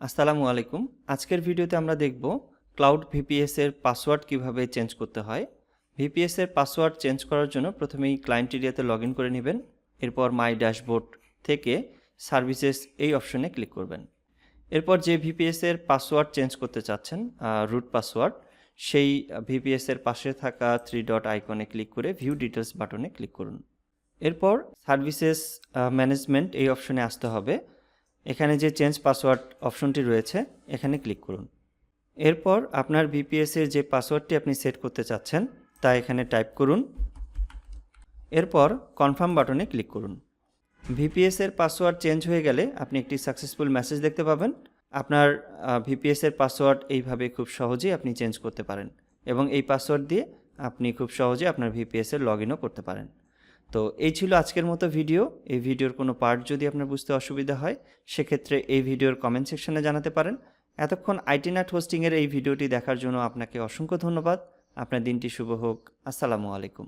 আসসালামু আলাইকুম। আজকের ভিডিওতে আমরা দেখব ক্লাউড ভিপিএস এর পাসওয়ার্ড কিভাবে চেঞ্জ করতে হয়। ভিপিএস এর পাসওয়ার্ড চেঞ্জ করার জন্য প্রথমেই ক্লায়েন্ট এরিয়াতে লগইন করে নেবেন। এরপর মাই ড্যাশবোর্ড থেকে সার্ভিসেস এই অপশনে ক্লিক করবেন। এরপর যে ভিপিএস এর পাসওয়ার্ড চেঞ্জ করতে চাচ্ছেন রুট পাসওয়ার্ড, সেই ভিপিএস এর পাশে থাকা 3 ডট আইকনে ক্লিক করে ভিউ ডিটেলস বাটনে ক্লিক করুন। এরপর সার্ভিসেস ম্যানেজমেন্ট এই অপশনে আসতে হবে। এখানে যে চেঞ্জ পাসওয়ার্ড অপশনটি রয়েছে এখানে ক্লিক করুন। এরপর আপনার ভিপিএস এর যে পাসওয়ার্ডটি আপনি সেট করতে চাচ্ছেন তা এখানে টাইপ করুন। এরপর কনফার্ম বাটনে ক্লিক করুন। ভিপিএস এর পাসওয়ার্ড চেঞ্জ হয়ে গেলে আপনি একটি সাকসেসফুল মেসেজ দেখতে পাবেন। আপনার ভিপিএস এর পাসওয়ার্ড এইভাবে খুব সহজেই আপনি চেঞ্জ করতে পারেন এবং এই পাসওয়ার্ড দিয়ে আপনি খুব সহজে আপনার ভিপিএস এর লগইনও করতে পারেন। তো এই ছিল আজকের মতো ভিডিও। এই ভিডিওর কোনো পার্ট যদি আপনার বুঝতে অসুবিধা হয় সেক্ষেত্রে এই ভিডিওর কমেন্ট সেকশনে জানাতে পারেন। এতক্ষণ আইটিনেট হোস্টিংয়ের এই ভিডিওটি দেখার জন্য আপনাকে অসংখ্য ধন্যবাদ। আপনার দিনটি শুভ হোক। আসসালামু আলাইকুম।